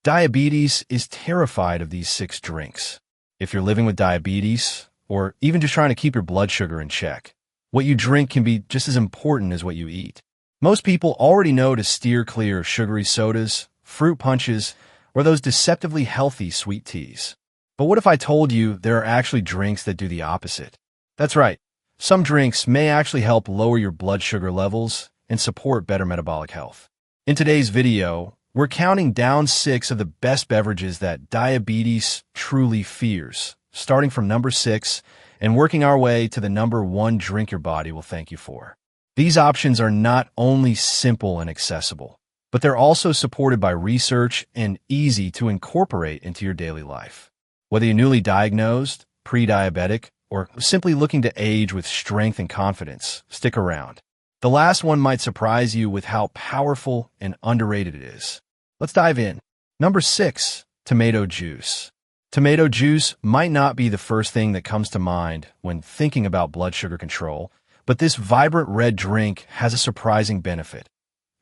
Diabetes is terrified of these 6 drinks. If you're living with diabetes, or even just trying to keep your blood sugar in check, what you drink can be just as important as what you eat. Most people already know to steer clear of sugary sodas, fruit punches, or those deceptively healthy sweet teas. But what if I told you there are actually drinks that do the opposite? That's right. Some drinks may actually help lower your blood sugar levels and support better metabolic health. In today's video, we're counting down 6 of the best beverages that diabetes truly fears, starting from number 6 and working our way to the number 1 drink your body will thank you for. These options are not only simple and accessible, but they're also supported by research and easy to incorporate into your daily life. Whether you're newly diagnosed, pre-diabetic, or simply looking to age with strength and confidence, stick around. The last one might surprise you with how powerful and underrated it is. Let's dive in. Number 6, tomato juice. Tomato juice might not be the first thing that comes to mind when thinking about blood sugar control, but this vibrant red drink has a surprising benefit,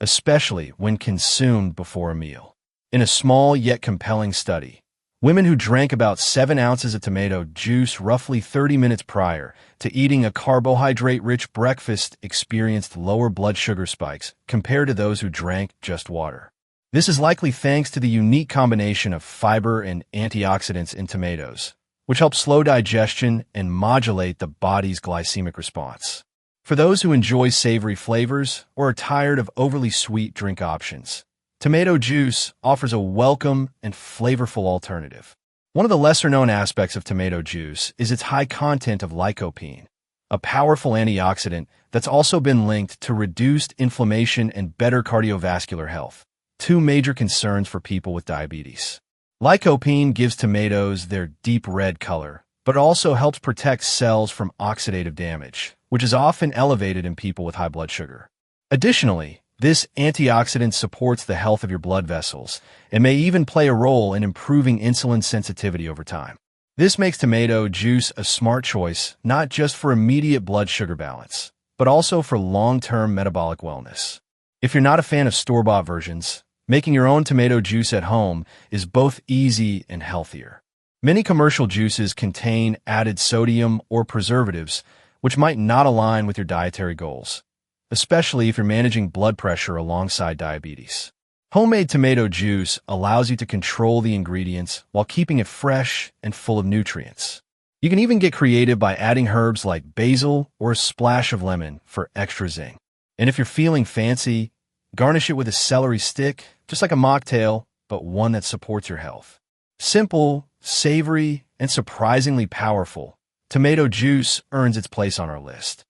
especially when consumed before a meal. In a small yet compelling study, women who drank about 7 ounces of tomato juice roughly 30 minutes prior to eating a carbohydrate-rich breakfast experienced lower blood sugar spikes compared to those who drank just water. This is likely thanks to the unique combination of fiber and antioxidants in tomatoes, which help slow digestion and modulate the body's glycemic response. For those who enjoy savory flavors or are tired of overly sweet drink options, tomato juice offers a welcome and flavorful alternative. One of the lesser-known aspects of tomato juice is its high content of lycopene, a powerful antioxidant that's also been linked to reduced inflammation and better cardiovascular health, 2 major concerns for people with diabetes. Lycopene gives tomatoes their deep red color, but also helps protect cells from oxidative damage, which is often elevated in people with high blood sugar. Additionally, this antioxidant supports the health of your blood vessels and may even play a role in improving insulin sensitivity over time. This makes tomato juice a smart choice not just for immediate blood sugar balance, but also for long-term metabolic wellness. If you're not a fan of store-bought versions, making your own tomato juice at home is both easy and healthier. Many commercial juices contain added sodium or preservatives, which might not align with your dietary goals, especially if you're managing blood pressure alongside diabetes. Homemade tomato juice allows you to control the ingredients while keeping it fresh and full of nutrients. You can even get creative by adding herbs like basil or a splash of lemon for extra zing. And if you're feeling fancy, garnish it with a celery stick, just like a mocktail, but one that supports your health. Simple, savory, and surprisingly powerful, tomato juice earns its place on our list.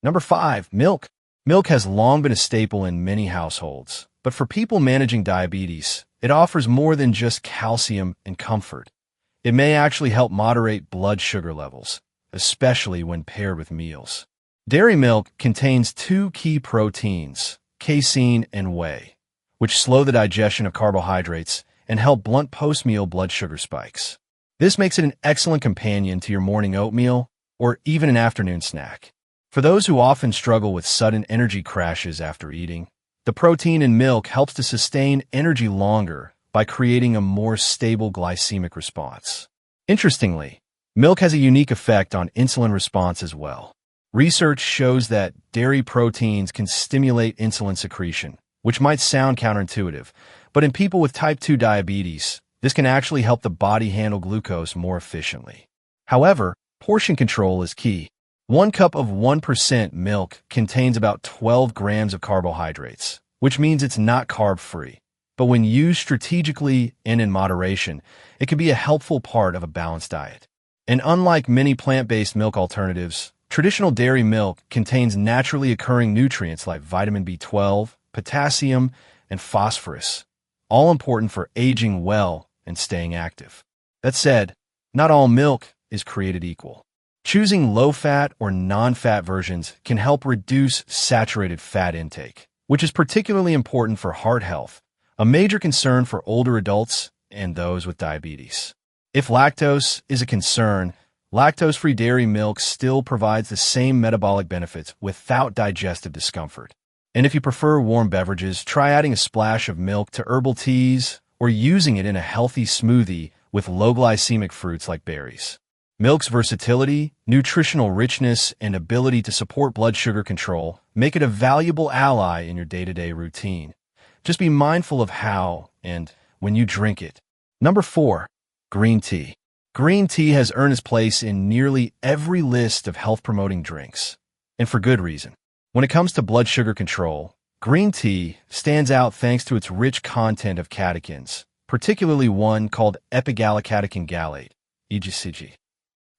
Number 5, milk. Milk has long been a staple in many households, but for people managing diabetes, it offers more than just calcium and comfort. It may actually help moderate blood sugar levels, especially when paired with meals. Dairy milk contains 2 key proteins, casein and whey, which slow the digestion of carbohydrates and help blunt post-meal blood sugar spikes. This makes it an excellent companion to your morning oatmeal or even an afternoon snack. For those who often struggle with sudden energy crashes after eating, the protein in milk helps to sustain energy longer by creating a more stable glycemic response. Interestingly, milk has a unique effect on insulin response as well. Research shows that dairy proteins can stimulate insulin secretion, which might sound counterintuitive, but in people with type 2 diabetes, this can actually help the body handle glucose more efficiently. However, portion control is key. 1 cup of 1% milk contains about 12 grams of carbohydrates, which means it's not carb-free. But when used strategically and in moderation, it can be a helpful part of a balanced diet. And unlike many plant-based milk alternatives, traditional dairy milk contains naturally occurring nutrients like vitamin B12, potassium, and phosphorus, all important for aging well and staying active. That said, not all milk is created equal. Choosing low-fat or non-fat versions can help reduce saturated fat intake, which is particularly important for heart health, a major concern for older adults and those with diabetes. If lactose is a concern, lactose-free dairy milk still provides the same metabolic benefits without digestive discomfort. And if you prefer warm beverages, try adding a splash of milk to herbal teas or using it in a healthy smoothie with low glycemic fruits like berries. Milk's versatility, nutritional richness, and ability to support blood sugar control make it a valuable ally in your day-to-day routine. Just be mindful of how and when you drink it. Number 4. Green tea. Green tea has earned its place in nearly every list of health-promoting drinks, and for good reason. When it comes to blood sugar control, green tea stands out thanks to its rich content of catechins, particularly one called epigallocatechin gallate, EGCG.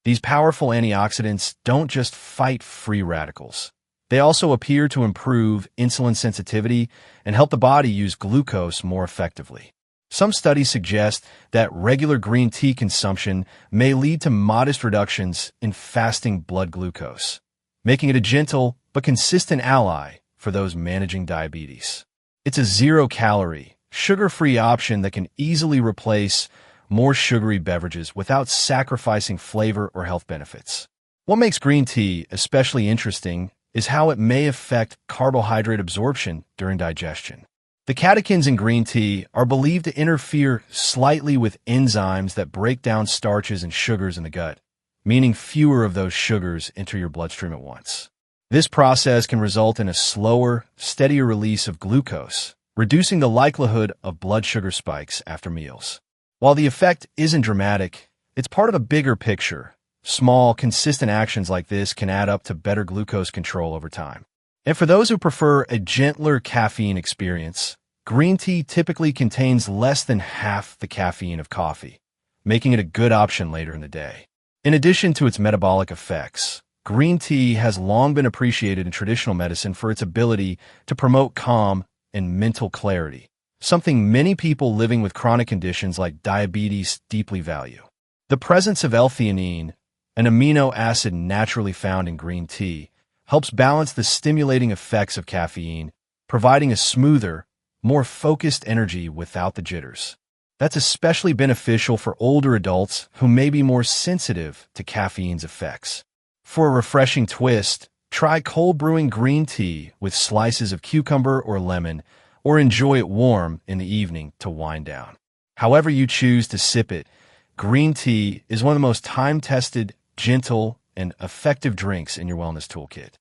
These powerful antioxidants don't just fight free radicals. They also appear to improve insulin sensitivity and help the body use glucose more effectively. Some studies suggest that regular green tea consumption may lead to modest reductions in fasting blood glucose, making it a gentle but consistent ally for those managing diabetes. It's a zero-calorie, sugar-free option that can easily replace more sugary beverages without sacrificing flavor or health benefits. What makes green tea especially interesting is how it may affect carbohydrate absorption during digestion. The catechins in green tea are believed to interfere slightly with enzymes that break down starches and sugars in the gut, meaning fewer of those sugars enter your bloodstream at once. This process can result in a slower, steadier release of glucose, reducing the likelihood of blood sugar spikes after meals. While the effect isn't dramatic, it's part of a bigger picture. Small, consistent actions like this can add up to better glucose control over time. And for those who prefer a gentler caffeine experience, green tea typically contains less than half the caffeine of coffee, making it a good option later in the day. In addition to its metabolic effects, green tea has long been appreciated in traditional medicine for its ability to promote calm and mental clarity, something many people living with chronic conditions like diabetes deeply value. The presence of L-theanine, an amino acid naturally found in green tea, helps balance the stimulating effects of caffeine, providing a smoother, more focused energy without the jitters. That's especially beneficial for older adults who may be more sensitive to caffeine's effects. For a refreshing twist, try cold brewing green tea with slices of cucumber or lemon, or enjoy it warm in the evening to wind down. However you choose to sip it, green tea is one of the most time-tested, gentle, and effective drinks in your wellness toolkit.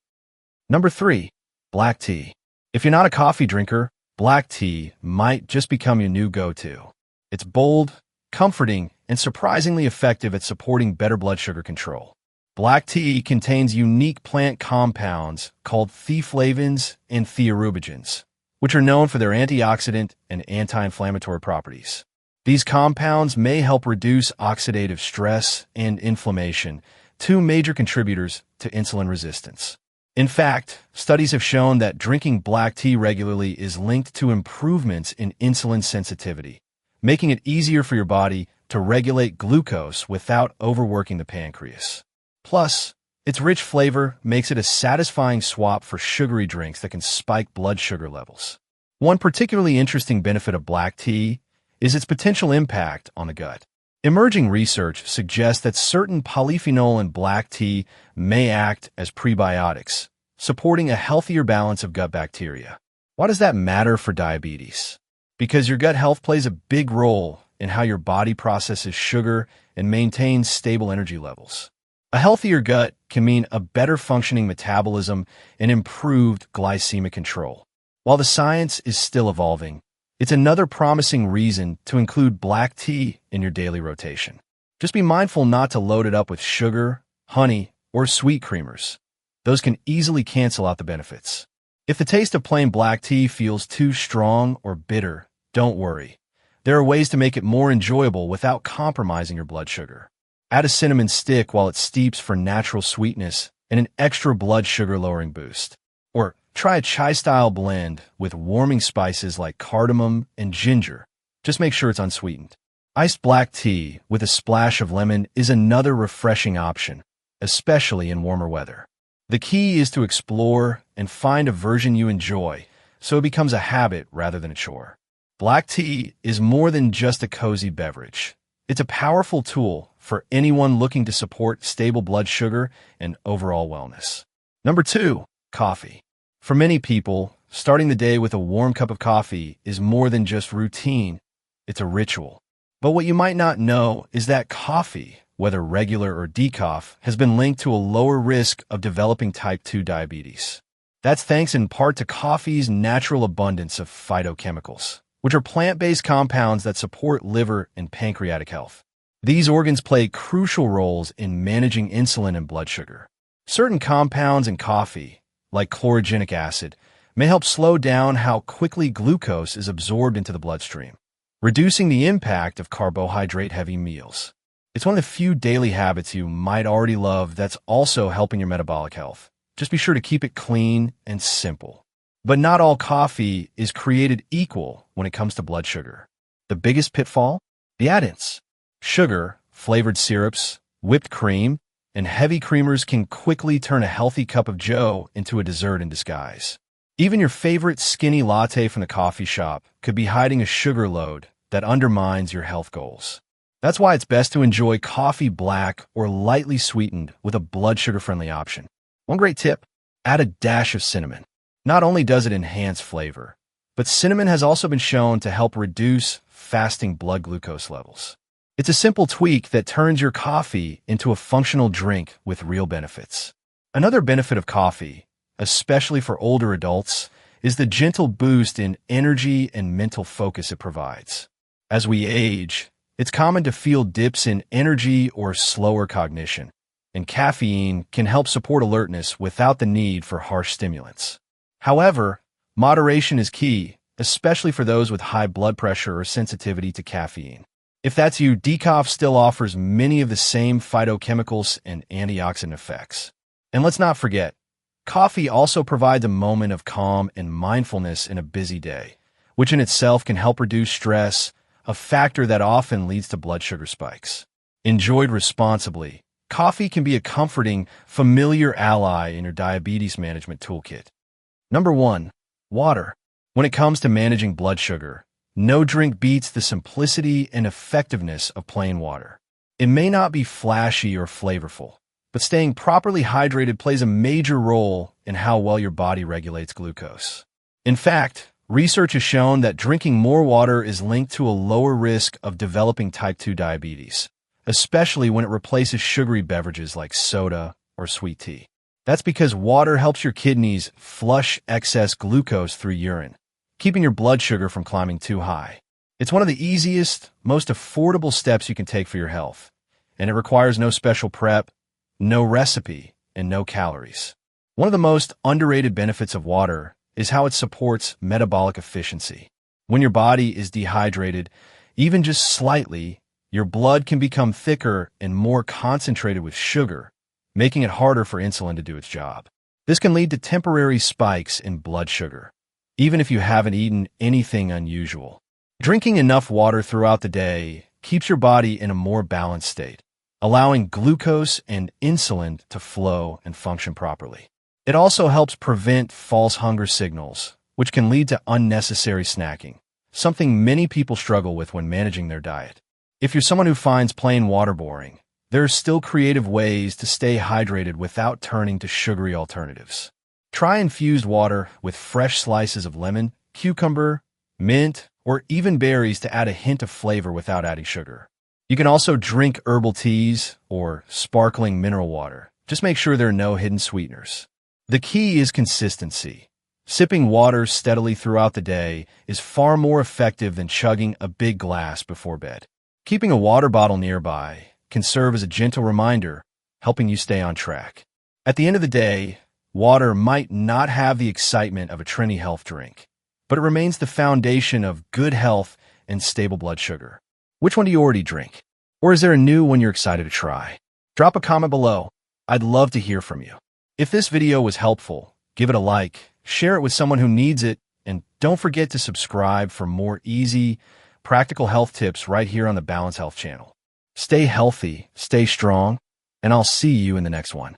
Number 3. Black tea. If you're not a coffee drinker, black tea might just become your new go-to. It's bold, comforting, and surprisingly effective at supporting better blood sugar control. Black tea contains unique plant compounds called theaflavins and theorubigens, which are known for their antioxidant and anti-inflammatory properties. These compounds may help reduce oxidative stress and inflammation, two major contributors to insulin resistance. In fact, studies have shown that drinking black tea regularly is linked to improvements in insulin sensitivity, making it easier for your body to regulate glucose without overworking the pancreas. Plus, its rich flavor makes it a satisfying swap for sugary drinks that can spike blood sugar levels. One particularly interesting benefit of black tea is its potential impact on the gut. Emerging research suggests that certain polyphenol in black tea may act as prebiotics, supporting a healthier balance of gut bacteria. Why does that matter for diabetes? Because your gut health plays a big role in how your body processes sugar and maintains stable energy levels. A healthier gut can mean a better functioning metabolism and improved glycemic control. While the science is still evolving, it's another promising reason to include black tea in your daily rotation. Just be mindful not to load it up with sugar, honey, or sweet creamers. Those can easily cancel out the benefits. If the taste of plain black tea feels too strong or bitter, don't worry. There are ways to make it more enjoyable without compromising your blood sugar. Add a cinnamon stick while it steeps for natural sweetness and an extra blood sugar lowering boost. Or try a chai-style blend with warming spices like cardamom and ginger. Just make sure it's unsweetened. Iced black tea with a splash of lemon is another refreshing option, especially in warmer weather. The key is to explore and find a version you enjoy, so it becomes a habit rather than a chore. Black tea is more than just a cozy beverage. It's a powerful tool for anyone looking to support stable blood sugar and overall wellness. Number 2, coffee. For many people, starting the day with a warm cup of coffee is more than just routine. It's a ritual. But what you might not know is that coffee, whether regular or decaf, has been linked to a lower risk of developing type 2 diabetes. That's thanks in part to coffee's natural abundance of phytochemicals, which are plant-based compounds that support liver and pancreatic health. These organs play crucial roles in managing insulin and blood sugar. Certain compounds in coffee, like chlorogenic acid, may help slow down how quickly glucose is absorbed into the bloodstream, reducing the impact of carbohydrate-heavy meals. It's one of the few daily habits you might already love that's also helping your metabolic health. Just be sure to keep it clean and simple. But not all coffee is created equal when it comes to blood sugar. The biggest pitfall? The additives. Sugar, flavored syrups, whipped cream, and heavy creamers can quickly turn a healthy cup of joe into a dessert in disguise. Even your favorite skinny latte from the coffee shop could be hiding a sugar load that undermines your health goals. That's why it's best to enjoy coffee black or lightly sweetened with a blood sugar-friendly option. One great tip: add a dash of cinnamon. Not only does it enhance flavor, but cinnamon has also been shown to help reduce fasting blood glucose levels. It's a simple tweak that turns your coffee into a functional drink with real benefits. Another benefit of coffee, especially for older adults, is the gentle boost in energy and mental focus it provides. As we age, it's common to feel dips in energy or slower cognition, and caffeine can help support alertness without the need for harsh stimulants. However, moderation is key, especially for those with high blood pressure or sensitivity to caffeine. If that's you, decaf still offers many of the same phytochemicals and antioxidant effects. And let's not forget, coffee also provides a moment of calm and mindfulness in a busy day, which in itself can help reduce stress, a factor that often leads to blood sugar spikes. Enjoyed responsibly, coffee can be a comforting, familiar ally in your diabetes management toolkit. Number 1. Water. When it comes to managing blood sugar, no drink beats the simplicity and effectiveness of plain water. It may not be flashy or flavorful, but staying properly hydrated plays a major role in how well your body regulates glucose. In fact, research has shown that drinking more water is linked to a lower risk of developing type 2 diabetes, especially when it replaces sugary beverages like soda or sweet tea. That's because water helps your kidneys flush excess glucose through urine, keeping your blood sugar from climbing too high. It's one of the easiest, most affordable steps you can take for your health, and it requires no special prep, no recipe, and no calories. One of the most underrated benefits of water is how it supports metabolic efficiency. When your body is dehydrated, even just slightly, your blood can become thicker and more concentrated with sugar, making it harder for insulin to do its job. This can lead to temporary spikes in blood sugar, even if you haven't eaten anything unusual. Drinking enough water throughout the day keeps your body in a more balanced state, allowing glucose and insulin to flow and function properly. It also helps prevent false hunger signals, which can lead to unnecessary snacking, something many people struggle with when managing their diet. If you're someone who finds plain water boring, there are still creative ways to stay hydrated without turning to sugary alternatives. Try infused water with fresh slices of lemon, cucumber, mint, or even berries to add a hint of flavor without adding sugar. You can also drink herbal teas or sparkling mineral water. Just make sure there are no hidden sweeteners. The key is consistency. Sipping water steadily throughout the day is far more effective than chugging a big glass before bed. Keeping a water bottle nearby can serve as a gentle reminder, helping you stay on track. At the end of the day, water might not have the excitement of a trendy health drink, but it remains the foundation of good health and stable blood sugar. Which one do you already drink? Or is there a new one you're excited to try? Drop a comment below. I'd love to hear from you. If this video was helpful, give it a like, share it with someone who needs it, and don't forget to subscribe for more easy, practical health tips right here on the Balance Health channel. Stay healthy, stay strong, and I'll see you in the next one.